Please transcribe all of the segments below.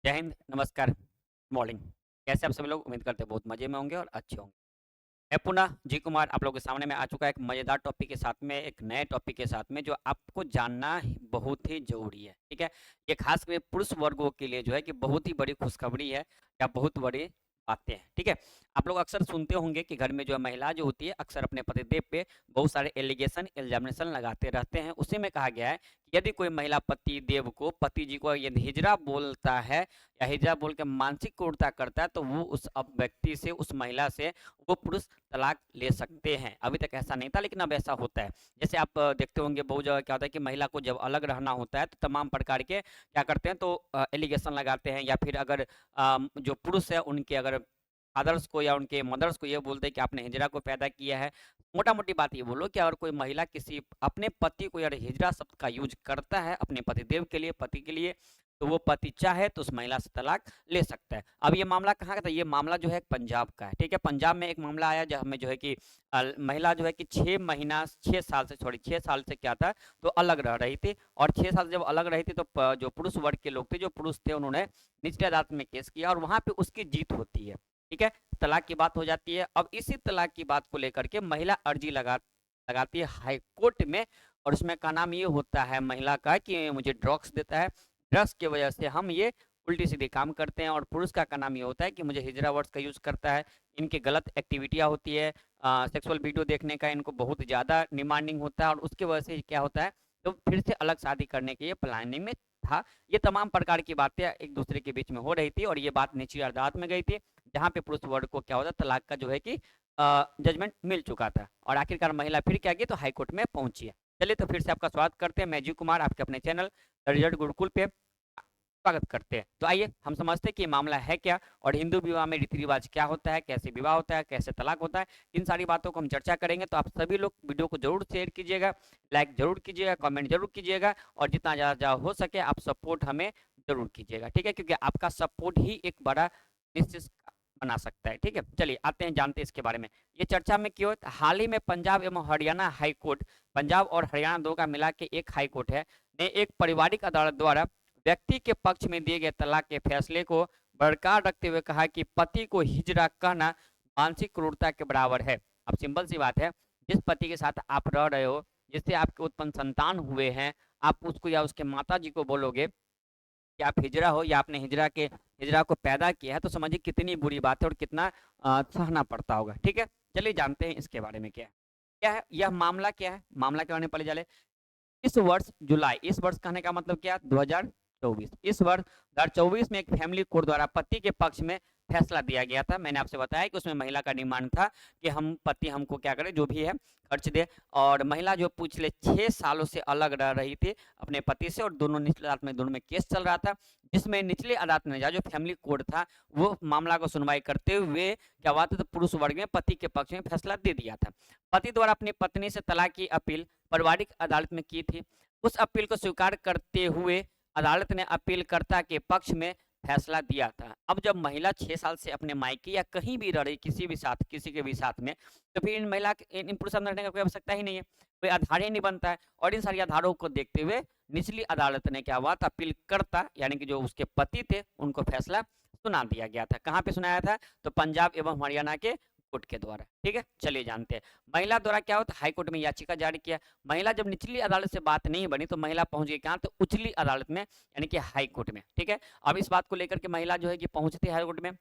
जय हिंद, नमस्कार, मॉर्निंग। कैसे आप सभी लोग? उम्मीद करते हैं बहुत मज़े में होंगे और अच्छे होंगे। मैं पुनः जी कुमार आप लोगों के सामने में आ चुका है एक मज़ेदार टॉपिक के साथ में, एक नए टॉपिक के साथ में जो आपको जानना बहुत ही ज़रूरी है, ठीक है? ये खास कर पुरुष वर्गों के लिए जो है कि बहुत ही बड़ी खुशखबरी है या बहुत बड़ी बातें हैं, ठीक है? आप लोग अक्सर सुनते होंगे कि घर में जो है महिला जो होती है अक्सर अपने पतिदेव पे बहुत सारे एलिगेशन, इल्ज़ामिनेशन लगाते रहते हैं। उसी में कहा गया है कि यदि कोई महिला पति देव को, पति जी को यदि हिजड़ा बोलता है या हिजड़ा बोल के मानसिक क्रूरता करता है तो वो उस अब व्यक्ति से, उस महिला से वो पुरुष तलाक ले सकते हैं। अभी तक ऐसा नहीं था लेकिन अब ऐसा होता है। जैसे आप देखते होंगे बहुत जगह क्या होता है कि महिला को जब अलग रहना होता है तो तमाम प्रकार के क्या करते हैं तो एलिगेशन लगाते हैं या फिर अगर जो पुरुष है उनके अगर फादर्स को या उनके मदर्स को ये बोलते हैं कि आपने हिजड़ा को पैदा किया है। मोटा-मोटी बात ये बोलो कि अगर कोई महिला किसी अपने पति को अगर हिजड़ा शब्द का यूज़ करता है अपने पतिदेव के लिए, पति के लिए, तो वो पति चाहे तो उस महिला से तलाक ले सकता है। अब ये मामला कहाँ का था? ये मामला जो है पंजाब का है, ठीक है? पंजाब में एक मामला आया जहाँ में जो है कि महिला जो है कि 6 साल से 6 साल से क्या था तो अलग रह रही थी और 6 साल से जब अलग रही थी तो जो पुरुष वर्ग के लोग थे, जो पुरुष थे उन्होंने निचले अदालत में केस किया और वहाँ पे उसकी जीत होती है, ठीक है? तलाक की बात हो जाती है। अब इसी तलाक की बात को लेकर के महिला अर्जी लगाती है हाई कोर्ट में और उसमें का नाम ये होता है महिला का कि मुझे ड्रग्स देता है, ड्रग्स की वजह से हम ये उल्टी-सीधी काम करते हैं और पुरुष का नाम ये होता है कि मुझे हिजड़ा वर्ड्स का यूज़ करता है, इनकी गलत एक्टिविटियाँ होती है, सेक्सुअल वीडियो देखने का इनको बहुत ज़्यादा डिमांडिंग होता है और उसकी वजह से क्या होता है, तो फिर से अलग शादी करने की ये प्लानिंग में था। ये तमाम प्रकार की बातें एक दूसरे के बीच में हो रही थी और ये बात निचली अदालत में गई थी, जहाँ पे पुरुष वर्ग को क्या होता है तलाक का जो है कि जजमेंट मिल चुका था और आखिरकार महिला फिर क्या की तो हाई कोर्ट में पहुँची है। चलिए तो फिर से आपका स्वागत करते हैं, मैं जी कुमार आपके अपने चैनल द रिजल्ट गुरुकुल पे स्वागत करते हैं। तो आइए हम समझते हैं कि ये मामला है क्या और हिंदू विवाह में रीति-रिवाज क्या होता है, कैसे विवाह होता है, कैसे तलाक होता है, इन सारी बातों को हम चर्चा करेंगे। तो आप सभी लोग वीडियो को ज़रूर शेयर कीजिएगा, लाइक ज़रूर कीजिएगा, कमेंट ज़रूर कीजिएगा और जितना ज़्यादा हो सके आप सपोर्ट हमें ज़रूर कीजिएगा, ठीक है? क्योंकि आपका सपोर्ट ही एक बड़ा निश्चित बना सकता है, ठीक है? चलिए आते हैं जानते हैं इसके बारे में। ये चर्चा में क्यों है? हाल ही में पंजाब एवं हरियाणा हाई कोर्ट, पंजाब और हरियाणा 2 का मिला के एक हाई कोर्ट है, ने एक पारिवारिक अदालत द्वारा व्यक्ति के पक्ष में दिए गए तलाक के फैसले को बरकरार रखते हुए कहा कि पति को हिजड़ा कहना मानसिक क्रूरता के बराबर है। अब सिंपल सी बात है, जिस पति के साथ आप रह रहे हो, जिससे आपके उत्पन्न संतान हुए हैं, आप उसको या उसके माताजी को बोलोगे कि आप हिजड़ा हो या आपने हिजड़ा को पैदा किया है, तो समझिए कितनी बुरी बात है और कितना सहना पड़ता होगा, ठीक है? चलिए जानते हैं इसके बारे में क्या है। क्या है? यह मामला क्या है? मामला के बारे में पहले जाने इस वर्ष जुलाई, इस वर्ष कहने का मतलब क्या? 2024, इस वर्ष 2024 में एक फैमिली कोर्ट द्वारा पति के पक्ष में फैसला दिया गया था। मैंने आपसे बताया कि उसमें महिला का डिमांड था कि हम पति हमको क्या करें, जो भी है खर्च दे और महिला जो पिछले 6 सालों से अलग रह रही थी अपने पति से और दोनों निचली अदालत में दोनों में केस चल रहा था, जिसमें निचली अदालत में जो फैमिली कोर्ट था, वो मामला को सुनवाई करते हुए क्या हुआ था तो पुरुष वर्ग में पति के पक्ष में फैसला दे दिया था। पति द्वारा अपनी पत्नी से तलाक की अपील पारिवारिक अदालत में की थी। उस अपील को स्वीकार करते हुए अदालत ने अपीलकर्ता के पक्ष में फैसला दिया था। अब जब महिला 6 साल से अपने मायके या कहीं भी रह रही किसी के भी साथ में, तो फिर इन पुरुष अंदर रहने का कोई आवश्यकता ही नहीं है, कोई आधार ही नहीं बनता है और इन सारी आधारों को देखते हुए निचली अदालत ने क्या हुआ था अपीलकर्ता यानी कि जो उसके पति थे उनको फैसला सुना दिया गया था। कहाँ पे सुनाया था? तो पंजाब एवं हरियाणा के कोर्ट के द्वारा, ठीक है? चलिए जानते हैं। महिला द्वारा क्या होता है हाई कोर्ट में याचिका जारी किया। महिला जब निचली अदालत से बात नहीं बनी तो महिला पहुंच गई कहाँ? तो उचली अदालत में यानी कि हाई कोर्ट में, ठीक है? अब इस बात को लेकर के महिला जो है कि पहुंचती है हाई कोर्ट में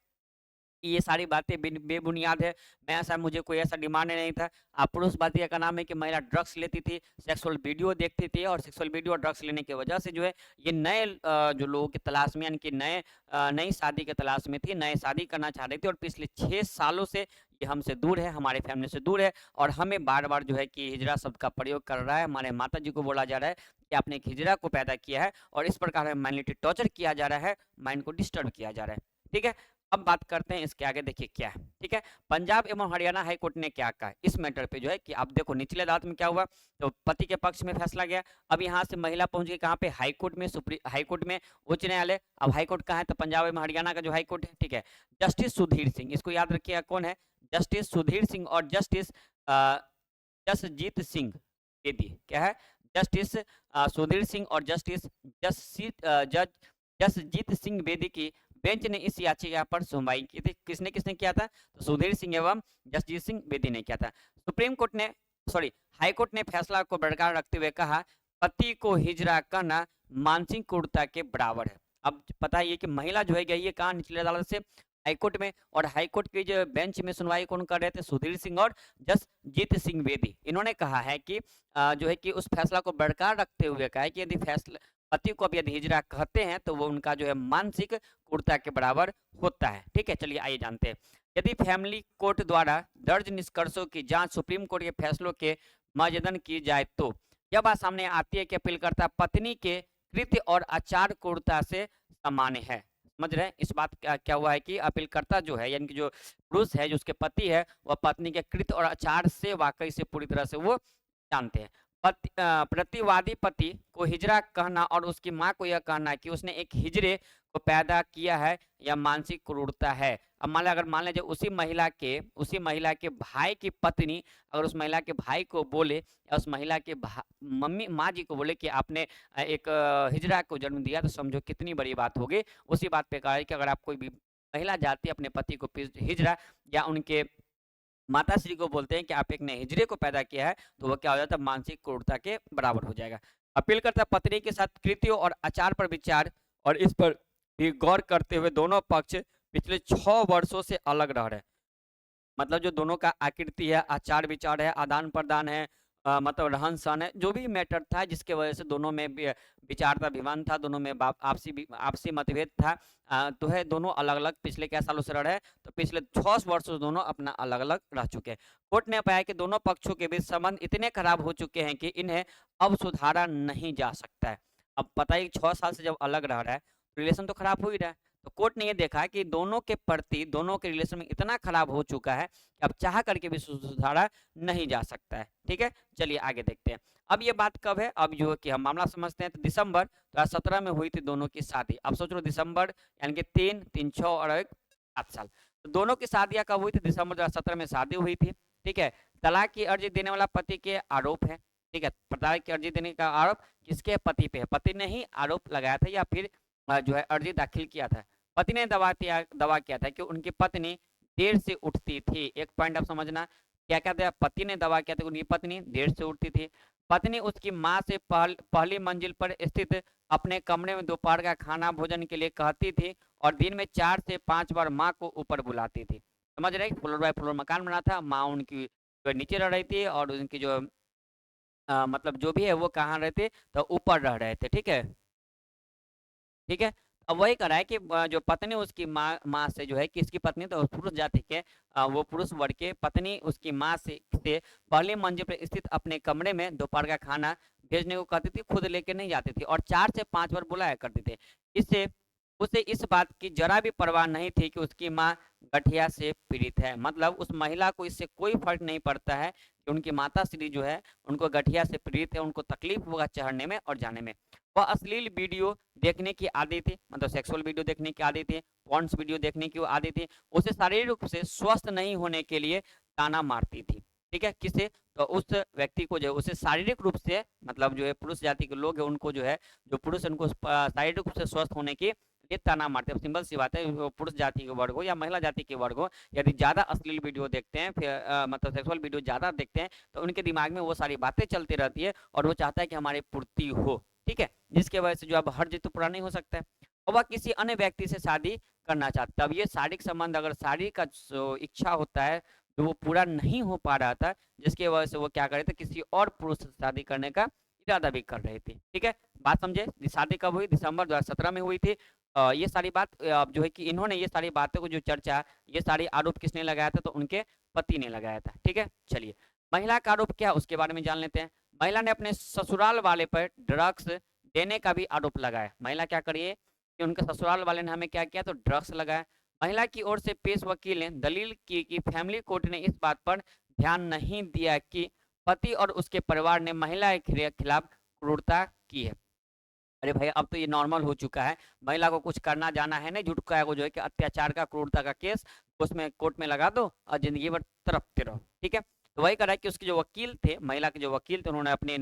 ये सारी बातें बेबुनियाद है। मुझे कोई ऐसा डिमांड नहीं था। पुरुषवादी का नाम है कि महिला ड्रग्स लेती थी, सेक्सुअल वीडियो देखती थी और सेक्सुअल वीडियो और ड्रग्स लेने की वजह से जो है ये नए जो लोगों की तलाश में यानी कि नई शादी की तलाश में थी, नए शादी करना चाह रही थी और पिछले 6 सालों से ये हमसे दूर है, हमारे फैमिली से दूर है और हमें बार-बार जो है कि हिजड़ा शब्द का प्रयोग कर रहा है। हमारे माताजी को बोला जा रहा है कि आपने एक हिजड़ा को पैदा किया है और इस प्रकार हमें मेंटली टॉर्चर किया जा रहा है, माइंड को डिस्टर्ब किया जा रहा है। ठीक है? अब बात करते हैं इसके आगे देखिए क्या है, ठीक है? पंजाब एवं हरियाणा हाई कोर्ट ने क्या कहा है इस मैटर पे जो है कि अब देखो निचले अदालत में क्या हुआ तो पति के पक्ष में फैसला गया। अब यहाँ से महिला पहुंच गई कहाँ पे? हाई कोर्ट में उच्च न्यायालय। अब हाई कोर्ट कहाँ है? तो पंजाब एवं हरियाणा का जो हाई कोर्ट है, ठीक है? जस्टिस सुधीर सिंह, इसको याद रखिएगा कौन है? जस्टिस सुधीर सिंह और जस्टिस जसजीत सिंह बेदी क्या है? जस्टिस सुधीर सिंह और जस्टिस जज जसजीत सिंह बेदी की बेंच ने इस याचिका पर सुनवाई की थी। किसने किसने किया था? तो सुधीर सिंह एवं जसजीत सिंह बेदी ने किया था। सुप्रीम कोर्ट ने सॉरी हाई कोर्ट ने फैसला को बरकरार रखते हुए कहा, पति को हिजरा करना मानसिक क्रूरता के बराबर है। अब पता है कि महिला जो है गई है कहाँ? निचली अदालत से हाईकोर्ट में, और हाईकोर्ट की जो बेंच में सुनवाई कौन कर रहे थे? सुधीर सिंह और जसजीत सिंह बेदी। इन्होंने कहा है कि जो है कि उस फैसला को बरकरार रखते हुए कहा है कि यदि फैसला पति को अब यदि हिजरा कहते हैं तो वो उनका जो है मानसिक क्रूरता के बराबर होता है। ठीक है, चलिए आइए जानते हैं। यदि फैमिली कोर्ट द्वारा दर्ज निष्कर्षों की जांच सुप्रीम कोर्ट के फैसलों के मद्देनजर की जाए तो यह बात सामने आती है कि अपीलकर्ता पत्नी के कृत्य और आचार क्रूरता से सामान्य है। समझ रहे हैं? इस बात का क्या हुआ है कि अपीलकर्ता जो है यानी कि जो पुरुष है, जो उसके पति है, वह पत्नी के कृत्य और आचार से वाकई से पूरी तरह से वो जानते हैं। प्रतिवादी पति को हिजरा कहना और उसकी मां को यह कहना कि उसने एक हिजरे को पैदा किया है, यह मानसिक क्रूरता है। अब मान लीजिए उसी महिला के भाई की पत्नी अगर उस महिला के भाई को बोले या उस महिला के मम्मी माँ जी को बोले कि आपने एक हिजड़ा को जन्म दिया, तो समझो कितनी बड़ी बात होगी। उसी बात पे कहा है कि अगर आप कोई भी महिला जाती है अपने पति को हिजड़ा या उनके माता श्री को बोलते हैं कि आप एक नए हिजड़े को पैदा किया है, तो वह क्या हो जाता है? मानसिक क्रूरता के बराबर हो जाएगा। अपीलकर्ता पत्नी के साथ कृत्यों और आचार पर विचार और इस पर भी गौर करते हुए दोनों पक्ष पिछले 6 वर्षों से अलग रह रहे हैं। मतलब जो दोनों का आकृति है, आचार विचार है, आदान प्रदान है, मतलब रहन सहन है, जो भी मैटर था जिसके वजह से दोनों में विचार का विवाद था, दोनों में आपसी मतभेद था, तो है दोनों अलग अलग पिछले क्या सालों से रह रहे हैं? तो पिछले 6 वर्षों से दोनों अपना अलग अलग रह चुके हैं। कोर्ट ने पाया कि दोनों पक्षों के बीच संबंध इतने खराब हो चुके हैं कि इन्हें अब सुधारा नहीं जा सकता है। अब पता है 6 साल से जब अलग रह रहा है, रिलेशन तो खराब हो ही रहा है। तो कोर्ट ने ये देखा कि दोनों के प्रति दोनों के रिलेशन में इतना खराब हो चुका है कि अब चाह करके भी सुधारा नहीं जा सकता है। ठीक है, चलिए आगे देखते हैं। अब ये बात कब है? अब जो है कि हम मामला समझते हैं। तो दिसंबर 2017 में हुई थी दोनों की शादी। अब सोच लो दिसंबर यानी कि 3 6 और 1 7 साल, तो दोनों की शादियां कब हुई थी? दिसंबर 2017 में शादी हुई थी। ठीक है, तलाक की अर्जी देने वाला पति के आरोप है। ठीक है, तलाक की अर्जी देने का आरोप किसके? पति पे है। पति ने ही आरोप लगाया था या फिर जो है अर्जी दाखिल किया था। पति ने दावा किया था कि उनकी पत्नी देर से उठती थी। एक पॉइंट आप समझना, क्या कहते हैं? पति ने दावा किया था कि उनकी पत्नी देर से उठती थी। पत्नी उसकी माँ से पहली मंजिल पर स्थित अपने कमरे में दोपहर का खाना भोजन के लिए कहती थी और दिन में 4 से 5 बार माँ को ऊपर बुलाती थी। समझ रहे? फ्लोर बाय फ्लोर मकान बना था, माँ उनकी जो नीचे रह रही थी और उनकी जो मतलब जो भी है वो कहाँ रहते? तो ऊपर रह रहे थे। ठीक है, ठीक है। अब वही करा है कि जो पत्नी उसकी माँ से जो है कि इसकी पत्नी तो पुरुष जाति के वो पुरुष वर्ग के पत्नी उसकी माँ से पहली मंजिल पर स्थित अपने कमरे में दोपहर का खाना भेजने को कहती थी, खुद लेके नहीं जाती थी और 4 से 5 बार बुलाया करती थी। इससे उसे इस बात की जरा भी परवाह नहीं थी कि उसकी माँ गठिया से पीड़ित है। मतलब उस महिला को इससे कोई फर्क नहीं पड़ता है कि उनकी माता श्री जो है उनको गठिया से पीड़ित है, उनको तकलीफ होगा चढ़ने में और जाने में। वह अश्लील वीडियो देखने की आदी थी, मतलब सेक्सुअल वीडियो देखने की आदी थी, पॉर्न्स वीडियो देखने की आदी थी। उसे शारीरिक रूप से स्वस्थ नहीं होने के लिए ताना मारती थी। ठीक है, किसे? तो उस व्यक्ति को जो है उसे शारीरिक रूप से, मतलब जो है पुरुष जाति के लोग हैं उनको जो है, जो पुरुष उनको शारीरिक रूप से स्वस्थ होने की ये ताना मारते हैं। सिंपल सी बात है, वो पुरुष जाति के वर्ग हो या महिला जाति के वर्ग हो, यदि ज्यादा अश्लील वीडियो देखते हैं, फिर मतलब सेक्सुअल वीडियो ज्यादा देखते हैं, तो उनके दिमाग में वो सारी बातें चलती रहती है और वो चाहता है कि हमारी पूर्ति हो। ठीक है, जिसके वजह से जो अब हर जिद तो पूरा नहीं हो सकता है और वह किसी अन्य व्यक्ति से शादी करना चाहता है। अब ये शारीरिक संबंध अगर शारीरिक का जो इच्छा होता है तो वो पूरा नहीं हो पा रहा था, जिसकी वजह से वो क्या कर रहे थे? किसी और पुरुष से शादी करने का इरादा भी कर रहे थे। ठीक है, बात समझे? शादी कब हुई? दिसंबर 2017 में हुई थी। ये सारी बात जो है कि इन्होंने ये सारी बातों को जो चर्चा, ये सारी आरोप किसने लगाया था? तो उनके पति ने लगाया था। ठीक है, चलिए महिला का आरोप क्या उसके बारे में जान लेते हैं। महिला ने अपने ससुराल वाले पर ड्रग्स देने का भी आरोप लगाया। महिला क्या करिए कि उनके ससुराल वाले ने हमें क्या किया? तो ड्रग्स लगाया। महिला की ओर से पेश वकील ने दलील की कि फैमिली कोर्ट ने इस बात पर ध्यान नहीं दिया कि पति और उसके परिवार ने महिला के खिलाफ क्रूरता की है। अरे भाई अब तो ये नॉर्मल हो चुका है, महिला को कुछ करना जाना है नहीं, झुटका को जो है कि अत्याचार का क्रूरता का केस उसमें कोर्ट में लगा दो और जिंदगी भर तड़पते रहो। ठीक है, तो वही करा है कि उसके जो वकील थे, महिला के जो वकील थे, उन्होंने अपने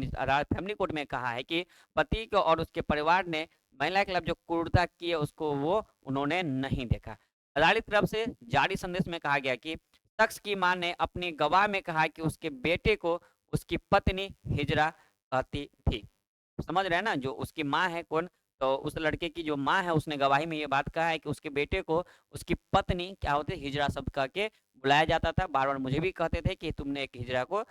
फैमिली कोर्ट में कहा है कि पति को और उसके परिवार ने महिला के खिलाफ जो क्रूरता की है उसको वो उन्होंने नहीं देखा। अदालत की तरफ से जारी संदेश में कहा गया कि शख्स की मां ने अपनी गवाह में कहा कि उसके बेटे को उसकी पत्नी हिजरा कहती थी। समझ रहे हैं ना, जो उसकी माँ है कौन, तो उस लड़के की जो माँ है उसने गवाही में ये बात कहा है कि उसके बेटे को उसकी पत्नी क्या होती है हिजरा शब्द कह के बुलाया जाता था। बार बार मुझे भी कहते थे कि तुमने एक हिजरा को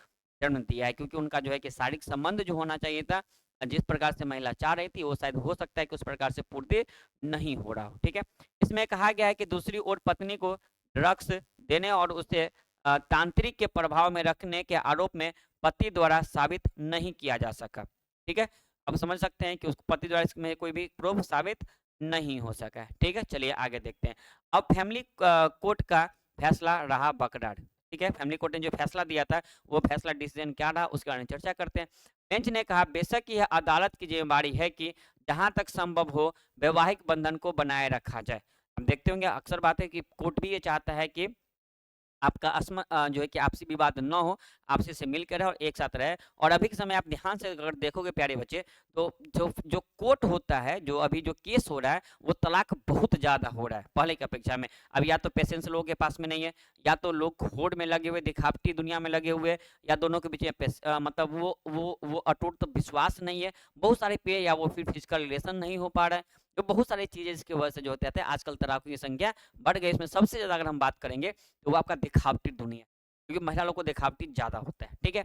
जन्म दिया है, क्योंकि उनका जो है कि शारीरिक संबंध जो होना चाहिए था, जिस प्रकार से महिला चाह रही थी वो शायद हो सकता है कि उस प्रकार से पूर्ति नहीं हो रहा हो। ठीक है, इसमें कहा गया है कि दूसरी ओर पत्नी को ड्रग्स देने और उसे तांत्रिक के प्रभाव में रखने के आरोप में पति द्वारा साबित नहीं किया जा सका। ठीक है, अब समझ सकते हैं कि उस पति द्वारा इसमें कोई भी प्रूफ साबित नहीं हो सका है। ठीक है, चलिए आगे देखते हैं। अब फैमिली कोर्ट का फैसला रहा बरकरार। ठीक है, फैमिली कोर्ट ने जो फैसला दिया था वो फैसला डिसीजन क्या रहा उसके बारे में चर्चा करते हैं। बेंच ने कहा बेशक यह अदालत की जिम्मेदारी है कि जहां तक संभव हो वैवाहिक बंधन को बनाए रखा जाए। हम देखते होंगे अक्सर बात है कि कोर्ट भी ये चाहता है कि आपका जो है कि आपसी विवाद न हो, आपसी से मिल के रहे और एक साथ रहे। और अभी के समय आप ध्यान से अगर देखोगे प्यारे बच्चे, तो जो जो कोर्ट होता है, जो अभी जो केस हो रहा है, वो तलाक बहुत ज़्यादा हो रहा है पहले की अपेक्षा में। अब या तो पेशेंस लोगों के पास में नहीं है, या तो लोग होड़ में लगे हुए, दिखावटी दुनिया में लगे हुए, या दोनों के बीच में मतलब वो अटूट विश्वास नहीं है, बहुत सारे पे, या वो फिर फिजिकल रिलेशन नहीं हो पा रहा है। तो बहुत सारी चीज़ें इसकी वजह से जो होते हैं आजकल तलाकों की संख्या बढ़ गई। इसमें सबसे ज़्यादा अगर हम बात करेंगे तो वो आपका दिखावटी दुनिया, क्योंकि महिला लोग को दिखावटी ज़्यादा होता है। ठीक है,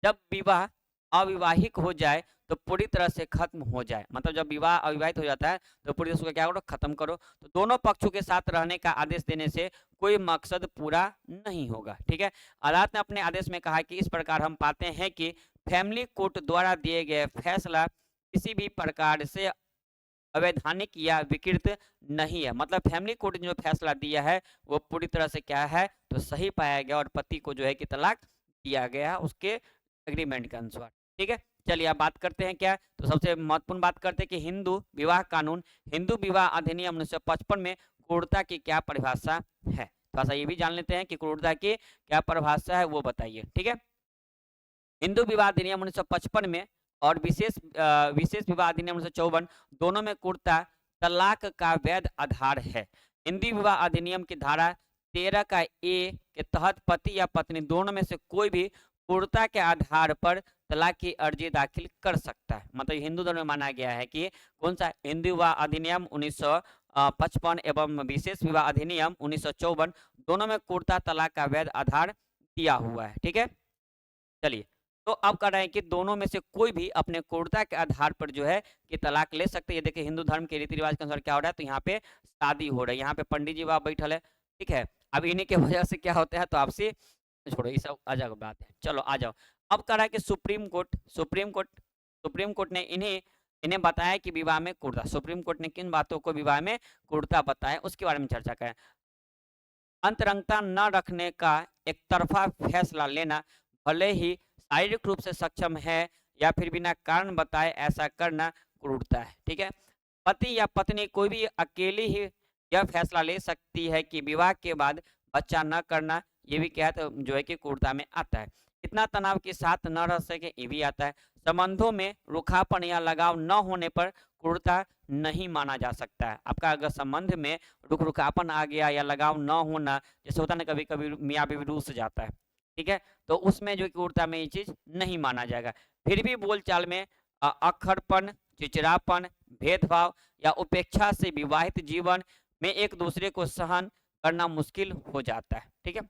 जब विवाह अविवाहिक हो जाए तो पूरी तरह से खत्म हो जाए, मतलब जब विवाह अविवाहित हो जाता है तो पूरी तरह से क्या करो, खत्म करो। तो दोनों पक्षों के साथ रहने का आदेश देने से कोई मकसद पूरा नहीं होगा। ठीक है, अदालत ने अपने आदेश में कहा कि इस प्रकार हम पाते हैं कि फैमिली कोर्ट द्वारा दिए गए फैसला किसी भी प्रकार से अवैधानिक या विकृत नहीं है। मतलब फैमिली कोर्ट ने जो फैसला दिया है वो पूरी तरह से क्या है, तो सही पाया गया और पति को जो है कि तलाक दिया गया उसके एग्रीमेंट के अनुसार। ठीक है, चलिए अब बात करते हैं क्या, तो सबसे महत्वपूर्ण बात करते हैं कि हिंदू विवाह कानून, हिंदू विवाह अधिनियम 1955 में क्रूरता की क्या परिभाषा है। थोड़ा सा ये भी जान लेते हैं कि क्रूरता की क्या परिभाषा है, वो बताइए। ठीक है, हिंदू विवाह अधिनियम 1955 में और विशेष विवाह अधिनियम 1954 दोनों में कुर्ता तलाक का वैध आधार है। हिंदू विवाह अधिनियम की धारा 13 का ए के तहत पति या पत्नी दोनों में से कोई भी कुर्ता के आधार पर तलाक की अर्जी दाखिल कर सकता है। मतलब हिंदू धर्म में माना गया है कि कौन सा, हिंदू विवाह अधिनियम 1955 एवं विशेष विवाह अधिनियम 1954 दोनों में कुर्ता तलाक का वैध आधार दिया हुआ है। ठीक है, चलिए, तो अब कर रहे हैं कि दोनों में से कोई भी अपने क्रूरता के आधार पर जो है कि तलाक ले सकते हैं। ये देखिए हिंदू धर्म के रीति रिवाज के अनुसार क्या हो रहा है, तो यहाँ पे शादी हो रही है, यहाँ पे पंडित जी बाबा बैठल है। ठीक है, अब इन्हीं के वजह से क्या होता है, तो आपसे छोड़ो ये सब अलग बात है, चलो आ जाओ। अब कर रहा है कि सुप्रीम कोर्ट ने इन्हें इन्हें बताया कि विवाह में क्रूरता, सुप्रीम कोर्ट ने किन बातों को विवाह में क्रूरता बताया उसके बारे में चर्चा करें। अंतरंगता न रखने का एक तरफा फैसला लेना, भले ही शारीरिक रूप से सक्षम है या फिर बिना कारण बताए ऐसा करना क्रूरता है। ठीक है, पति या पत्नी कोई भी अकेली ही यह फैसला ले सकती है कि विवाह के बाद बच्चा न करना, ये भी क्या है, तो जो है कि क्रूरता में आता है। इतना तनाव के साथ न रह सके, ये भी आता है। संबंधों में रूखापन या लगाव न होने पर क्रूरता नहीं माना जा सकता है। आपका अगर संबंध में रुखापन आ गया या लगाव न होना, जैसे होता है ना कभी कभी मियाँ बीवी रूस जाता है, ठीक है, तो उसमें जो क्रूरता में ये चीज नहीं माना जाएगा। फिर भी बोलचाल में अक्खरपन, चिड़चिड़ापन, भेदभाव या उपेक्षा से विवाहित जीवन में एक दूसरे को सहन करना मुश्किल हो जाता है। ठीक है,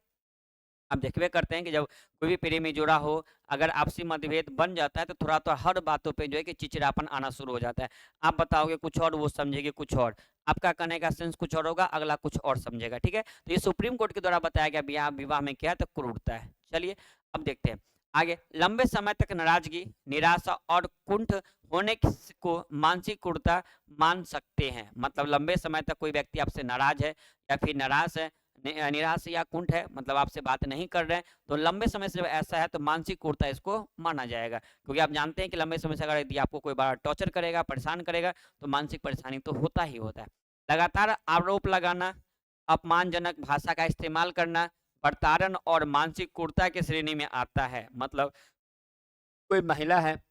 आप देखबे करते हैं कि जब कोई भी प्रेमी जोड़ा हो, अगर आपसी मतभेद बन जाता है तो थोड़ा तो हर बातों पे जो है कि चिड़चिड़ापन आना शुरू हो जाता है। आप बताओगे कुछ और, वो समझेगी कुछ और, आपका कहने का सेंस कुछ और होगा, अगला कुछ और समझेगा। ठीक है, तो ये सुप्रीम कोर्ट के द्वारा बताया गया विवाह विवाह में क्या है, तो क्रूरता है। चलिए अब देखते हैं आगे। लंबे समय तक नाराजगी, निराशा और कुंठ होने को मानसिक क्रूरता मान सकते हैं। मतलब लंबे समय तक कोई व्यक्ति आपसे नाराज है या फिर नाराज है, निराश या कुंठ है, मतलब आपसे बात नहीं कर रहे हैं, तो लंबे समय से जब ऐसा है तो मानसिक क्रूरता इसको माना जाएगा। क्योंकि आप जानते हैं कि लंबे समय से अगर यदि आपको कोई बार टॉर्चर करेगा, परेशान करेगा, तो मानसिक परेशानी तो होता ही होता है। लगातार आरोप लगाना, अपमानजनक भाषा का इस्तेमाल करना, प्रताड़न और मानसिक क्रूरता की श्रेणी में आता है। मतलब कोई महिला है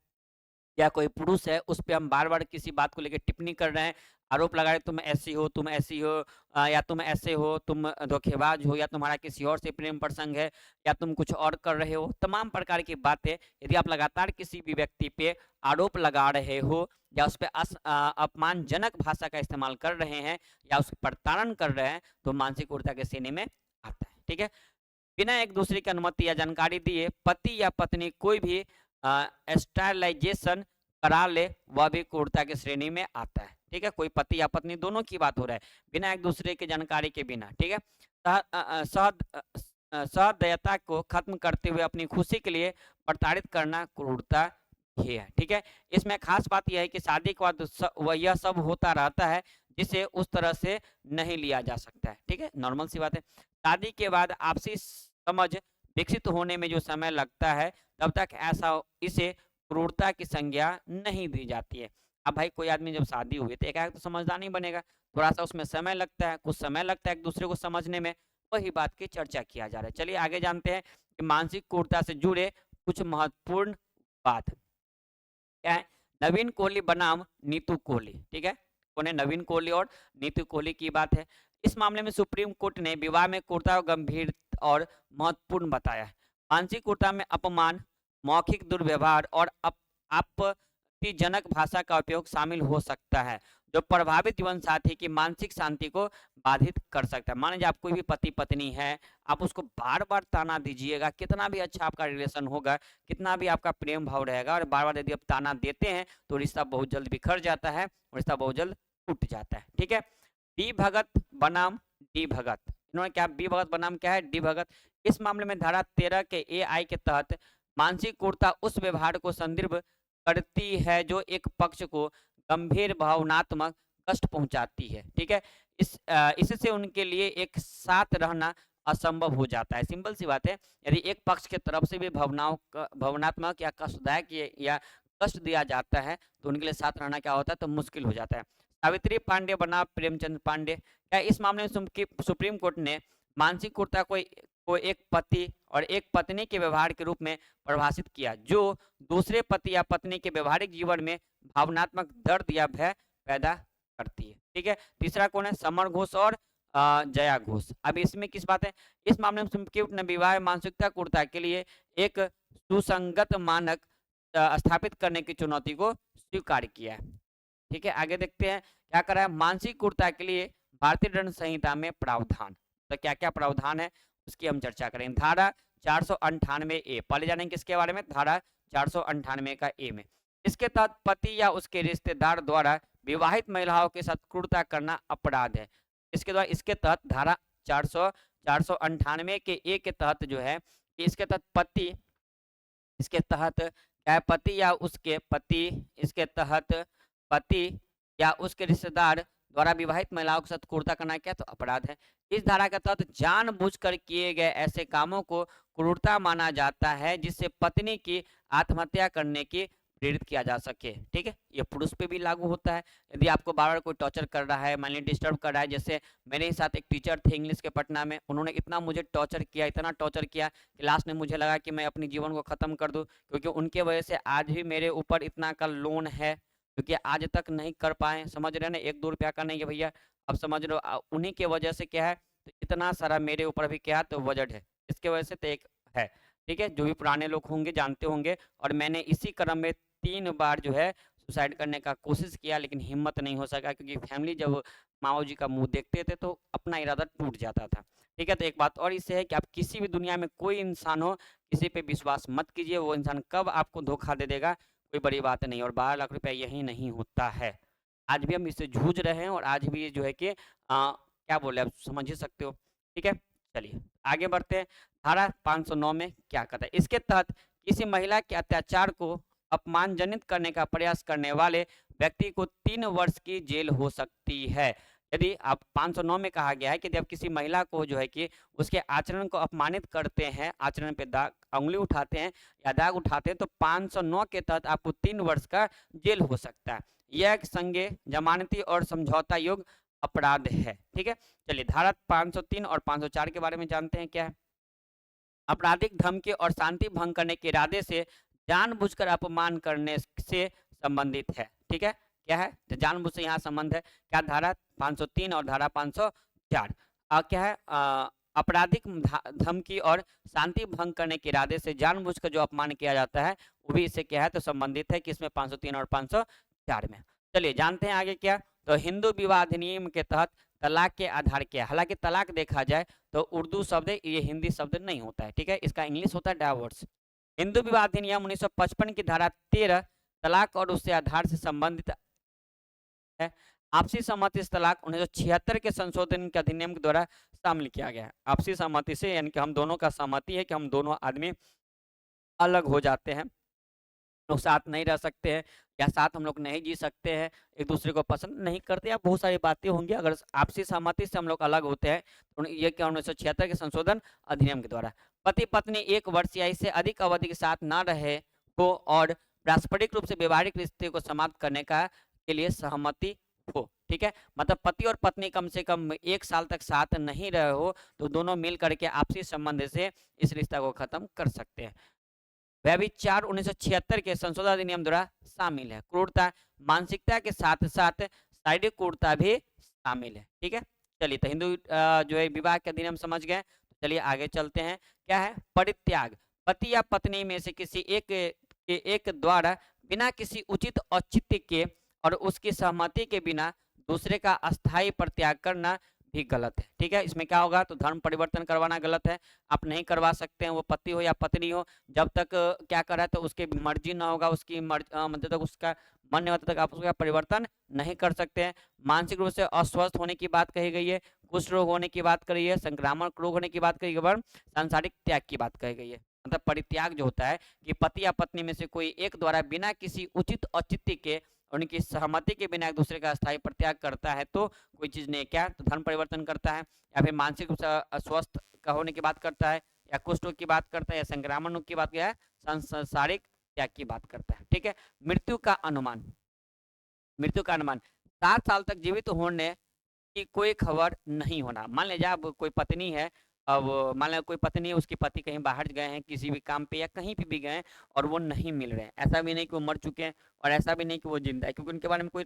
या कोई पुरुष है उस पे हम बार बार किसी बात को लेकर टिप्पणी कर रहे हैं, आरोप लगा रहे तुम ऐसी हो, तुम ऐसी हो, या तुम ऐसे हो, तुम धोखेबाज हो, या तुम्हारा किसी और से प्रेम प्रसंग है, या तुम कुछ और कर रहे हो, तमाम प्रकार की बातें यदि आप लगातार किसी भी व्यक्ति पे आरोप लगा रहे हो या उस पर अपमानजनक भाषा का इस्तेमाल कर रहे हैं या उस प्रताड़न कर रहे हैं तो मानसिक क्रूरता के श्रेणी में आता है। ठीक है, बिना एक दूसरे की अनुमति या जानकारी दिए पति या पत्नी कोई भी स्टरलाइजेशन करा ले वह भी क्रूरता की श्रेणी में आता है। ठीक है, कोई पति या पत्नी दोनों की बात हो रहा है बिना एक दूसरे की जानकारी के बिना। ठीक है, सहदयता को खत्म करते हुए अपनी खुशी के लिए प्रताड़ित करना क्रूरता ही है। ठीक है, इसमें खास बात यह है कि शादी के बाद यह सब होता रहता है जिसे उस तरह से नहीं लिया जा सकता है। ठीक है, नॉर्मल सी बात है। शादी के बाद आपसी समझ विकसित होने में जो समय लगता है तब तक ऐसा इसे क्रूरता की संज्ञा नहीं दी जाती है। अब भाई कोई आदमी जब शादी हुई तो एकाएक तो समझदार नहीं बनेगा, थोड़ा सा उसमें समय लगता है, कुछ समय लगता है एक दूसरे को समझने में, वही बात की चर्चा किया जा रहा है। चलिए आगे जानते हैं कि मानसिक क्रूरता से जुड़े कुछ महत्वपूर्ण बात क्या है। नवीन कोहली बनाम नीतू कोहली। ठीक है, कौन है? नवीन कोहली और नीतू कोहली की बात है। इस मामले में सुप्रीम कोर्ट ने विवाह में क्रूरता को गंभीर और महत्वपूर्ण बताया है। मानसिक क्रूरता में अपमान, मौखिक दुर्व्यवहार और आपत्तिजनक भाषा का उपयोग शामिल हो सकता है जो प्रभावित जीवन साथी की मानसिक शांति को बाधित कर सकता है। मान लीजिए आप कोई भी पति पत्नी है, आप उसको बार बार ताना दीजिएगा, कितना भी अच्छा आपका रिलेशन होगा, कितना भी आपका प्रेम भाव रहेगा, और बार बार यदि आप ताना देते हैं तो रिश्ता बहुत जल्द बिखर जाता है और रिश्ता बहुत जल्द टूट जाता है। ठीक है, डी भगत बनाम डी भगत। इन्होंने क्या, बी भगत बनाम क्या है, डी भगत। इस मामले में धारा 13 के AI के तहत मानसिक क्रूरता उस व्यवहार को संदर्भ करती है जो एक पक्ष को गंभीर भावनात्मक कष्ट पहुंचाती है। ठीक है, इससे उनके लिए एक साथ रहना असंभव हो जाता है। सिंपल सी बात है, यदि एक पक्ष की तरफ से भी भावनात्मक या कष्टदायक या कष्ट दिया जाता है तो उनके लिए साथ रहना क्या होता है, तो मुश्किल हो जाता है। सावित्री पांडे बना प्रेमचंद पांडे। क्या इस मामले में सुप्रीम कोर्ट ने मानसिक क्रूरता को एक पति और एक पत्नी के व्यवहार के रूप में परिभाषित किया जो दूसरे पति या पत्नी के व्यवहारिक जीवन में भावनात्मक दर्द या भय पैदा करती है। ठीक है, तीसरा कौन है, समर घोष और जया घोष। अब इसमें किस बात है, इस मामले में सुप्रीम कोर्ट ने विवाह मानसिकता क्रूरता के लिए एक सुसंगत मानक स्थापित करने की चुनौती को स्वीकार किया है। ठीक है, आगे देखते हैं क्या करा है। मानसिक क्रूरता के लिए भारतीय दंड संहिता में प्रावधान, तो क्या क्या प्रावधान है उसकी हम चर्चा करेंगे। धारा 498A, पहले जानेंगे किसके बारे में, धारा 498 का ए में। इसके तहत पति या उसके रिश्तेदार द्वारा विवाहित महिलाओं के साथ क्रूरता करना अपराध है। इसके तहत धारा 498 के ए के तहत जो है, इसके तहत पति या उसके रिश्तेदार द्वारा विवाहित महिलाओं के साथ क्रूरता करना क्या, तो अपराध है। इस धारा के तहत जानबूझकर किए गए ऐसे कामों को क्रूरता माना जाता है जिससे पत्नी की आत्महत्या करने की प्रेरित किया जा सके। ठीक है, ये पुरुष पे भी लागू होता है। यदि आपको बार बार कोई टॉर्चर कर रहा है, मान लीजिए डिस्टर्ब कर रहा है, जैसे मेरे ही साथ एक टीचर थे इंग्लिश के पटना में, उन्होंने इतना मुझे टॉर्चर किया, इतना टॉर्चर किया कि लास्ट में मुझे लगा कि मैं अपने जीवन को खत्म कर दूं, क्योंकि उनके वजह से आज भी मेरे ऊपर इतना का लोन है, क्योंकि आज तक नहीं कर पाए। समझ रहे हैं ना, 1-2 रुपया का नहीं है भैया, अब समझ लो उन्हीं के वजह से क्या है, तो इतना सारा मेरे ऊपर भी क्या, तो वजह है, इसके वजह से तो एक है। ठीक है, जो भी पुराने लोग होंगे जानते होंगे। और मैंने इसी क्रम में 3 बार जो है सुसाइड करने का कोशिश किया, लेकिन हिम्मत नहीं हो सका, क्योंकि फैमिली जब माओ जी का मुंह देखते थे तो अपना इरादा टूट जाता था। ठीक है, तो एक बात और इससे है कि आप किसी भी दुनिया में कोई इंसान हो, किसी पे विश्वास मत कीजिए, वो इंसान कब आपको धोखा दे देगा कोई बड़ी बात नहीं। और 12 लाख रुपया यही नहीं होता है, आज भी हम इससे जूझ रहे हैं और आज भी जो है कि क्या बोले, आप समझ ही सकते हो। ठीक है, चलिए आगे बढ़ते हैं। धारा 509 में क्या कहता है, इसके तहत किसी महिला के अत्याचार को अपमानजनित करने का प्रयास करने वाले व्यक्ति को 3 वर्ष की जेल हो सकती है। यदि आप 509 में कहा गया है कि जब किसी महिला को जो है कि उसके आचरण को अपमानित करते हैं, आचरण पे दाग उंगली उठाते हैं या दाग उठाते हैं, तो 509 के तहत आपको 3 वर्ष का जेल हो सकता है। यह एक संज्ञेय, जमानती और समझौता योग्य अपराध है। ठीक है, चलिए धारा 503 और 504 के बारे में जानते हैं क्या है। आपराधिक धमकी और शांति भंग करने के इरादे से जानबूझकर अपमान करने से संबंधित है। ठीक है, क्या है, तो जानबूझ से यहाँ संबंध है, क्या धारा 503 और धारा 504 क्या है, आपराधिक धमकी और शांति भंग करने के इरादे से जानबूझकर जो अपमान किया जाता है वो भी इससे क्या है, तो संबंधित है, किसमें, 503 और 504 में। चलिए जानते हैं आगे क्या, तो हिंदू विवाह अधिनियम के तहत तलाक के आधार क्या है। हालांकि तलाक देखा जाए तो उर्दू शब्द है, ये हिंदी शब्द नहीं होता है। ठीक है, इसका इंग्लिश होता है डाइवोर्स। हिंदू विवाह अधिनियम 1955 की धारा 13 तलाक और उससे आधार से संबंधित है। आपसी सहमति से तलाक 1976 के संशोधन के अधिनियम के द्वारा शामिल किया गया है। आपसी सहमति से यानी कि हम दोनों का सहमति है कि हम दोनों आदमी अलग हो जाते हैं, लोग साथ नहीं रह सकते हैं या साथ हम लोग नहीं जी सकते हैं, एक दूसरे को पसंद नहीं करते, या बहुत सारी बातें होंगी। अगर आपसी सहमति से हम लोग अलग होते हैं तो ये क्या, 1976 के संशोधन अधिनियम के द्वारा। पति पत्नी 1 वर्ष या इससे अधिक अवधि के साथ न रहे हो और पारस्परिक रूप से व्यवहारिक रिश्ते को समाप्त करने का के लिए सहमति हो। ठीक है, मतलब पति और पत्नी कम से कम 1 साल तक साथ नहीं रहे हो तो दोनों मिल करके आपसी संबंध से इस रिश्ता को खत्म कर सकते हैं। व्यभिचार 1976 के संशोधन अधिनियम द्वारा शामिल है। क्रूरता मानसिकता के साथ साथ शारीरिक क्रूरता भी शामिल है। ठीक है, चलिए तो हिंदू जो है विवाह के अधिनियम समझ गए, तो चलिए आगे चलते हैं। क्या है, परित्याग, पति या पत्नी में से किसी एक द्वारा बिना किसी उचित औचित्य के और उसकी सहमति के बिना दूसरे का अस्थायी परित्याग करना भी गलत है। ठीक है, इसमें क्या होगा, तो धर्म परिवर्तन करवाना गलत है, आप नहीं करवा सकते हैं, वो पति हो या पत्नी हो, जब तक क्या कर रहा है तो उसकी मर्जी ना होगा, उसकी मतलब तक उसका मन नहीं होता तक आप उसका परिवर्तन नहीं कर सकते हैं। मानसिक रूप से अस्वस्थ होने की बात कही गई है, कुष्ठ रोग होने की बात कही है, संक्रामक रोग होने की बात कही गई, सांसारिक त्याग की बात कही गई है। मतलब परित्याग जो होता है कि पति या पत्नी में से कोई एक द्वारा बिना किसी उचित औचित्य के उनकी सहमति के बिना एक दूसरे का स्थायी परित्याग करता है तो कोई चीज नहीं, क्या, तो धर्म परिवर्तन करता है, या फिर मानसिक रूप से अस्वस्थ का होने की बात करता है, या कुष्ठ रोग की बात करता है, या संक्रामण रोग की बात किया है, सांसारिक त्याग की बात करता है। ठीक है, मृत्यु का अनुमान, 7 साल तक जीवित होने की कोई खबर नहीं होना। मान लीजिए अब कोई पत्नी है, अब मान लीजिए कोई पत्नी है, उसकी पति कहीं बाहर गए हैं किसी भी काम पे या कहीं पे भी गए हैं और वो नहीं मिल रहे हैं, ऐसा भी नहीं कि वो मर चुके हैं और ऐसा भी नहीं कि वो जिंदा है, क्योंकि उनके बारे में कोई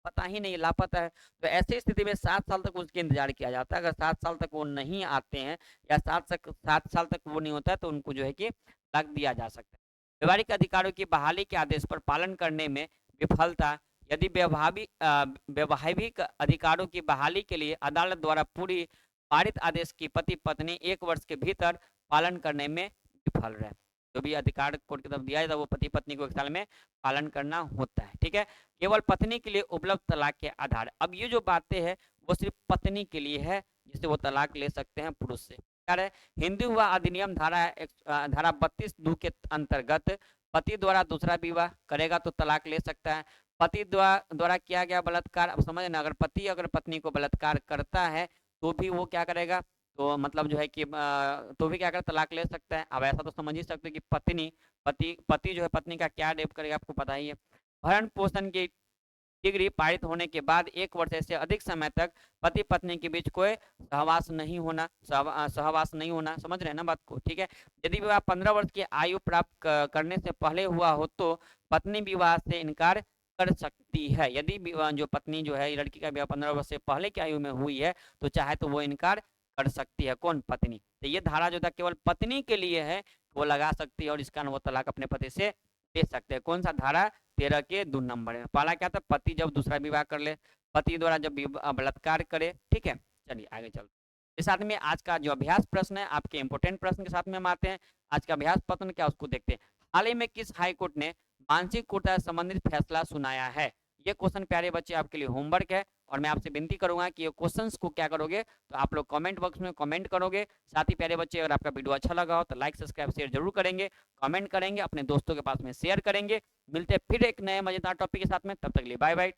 पता ही नहीं, लापता है। तो ऐसी स्थिति में 7 साल तक उसके इंतजार किया जाता है। अगर 7 साल तक वो नहीं आते हैं या 7 साल तक वो नहीं होता है तो उनको जो है कि तलाक दिया जा सकता है। व्यवहारिक अधिकारों की बहाली के आदेश पर पालन करने में विफलता, यदि वैवाहिक अधिकारों की बहाली के लिए अदालत द्वारा पूरी पारित आदेश की पति पत्नी 1 वर्ष के भीतर पालन करने में विफल रहे, जो भी अधिकार कोर्ट की तरफ दिया जाता है वो पति पत्नी को 1 साल में पालन करना होता है। ठीक है, केवल पत्नी के लिए उपलब्ध तलाक के आधार, अब ये जो बातें हैं वो सिर्फ पत्नी के लिए है जिससे वो तलाक ले सकते हैं पुरुष से। क्या है, हिंदू विवाह अधिनियम धारा 32(2) के अंतर्गत पति द्वारा दूसरा विवाह करेगा तो तलाक ले सकता है। पति द्वारा किया गया बलात्कार, अब समझ ना, अगर पति अगर पत्नी को बलात्कार करता है तो भी वो क्या करेगा, तो मतलब जो है कि तो भी क्या करेगा, तलाक ले सकता है। अब ऐसा तो समझ ही सकते कि पति जो है पत्नी का क्या रेप करेगा, आपको पता ही है। भरण पोषण की डिग्री पारित होने के बाद 1 वर्ष से अधिक समय तक पति पत्नी के बीच कोई सहवास नहीं होना, समझ रहे हैं ना बात को। ठीक है, यदि विवाह 15 वर्ष की आयु प्राप्त करने से पहले हुआ हो तो पत्नी विवाह से इनकार कर सकती है। यदि जो पत्नी जो है लड़की का विवाह 15 वर्ष से पहले की आयु में हुई है तो चाहे तो वो इनकार कर सकती है, कौन, पत्नी। तो ये धारा जो था केवल पत्नी के लिए है, वो लगा सकती है और इसका वो तलाक अपने पति से ले सकते हैं। कौन सा, धारा 13 के 2 नंबर में। पहला क्या था, पति जब दूसरा विवाह कर ले, पति द्वारा जब बलात्कार करे। ठीक है, चलिए आगे चलते इस साथ में आज का जो अभ्यास प्रश्न है, आपके इंपोर्टेंट प्रश्न के साथ में हम आते हैं। आज का अभ्यास प्रश्न क्या उसको देखते हैं। हाल ही में किस हाई कोर्ट ने मानसिक क्रूरता से संबंधित फैसला सुनाया है। ये क्वेश्चन प्यारे बच्चे आपके लिए होमवर्क है और मैं आपसे विनती करूंगा कि ये क्वेश्चंस को क्या करोगे, तो आप लोग कमेंट बॉक्स में कमेंट करोगे। साथ ही प्यारे बच्चे अगर आपका वीडियो अच्छा लगा हो तो लाइक सब्सक्राइब शेयर जरूर करेंगे, कमेंट करेंगे, अपने दोस्तों के पास में शेयर करेंगे। मिलते हैं फिर एक नए मजेदार टॉपिक के साथ में, तब तक के लिए बाय बाय।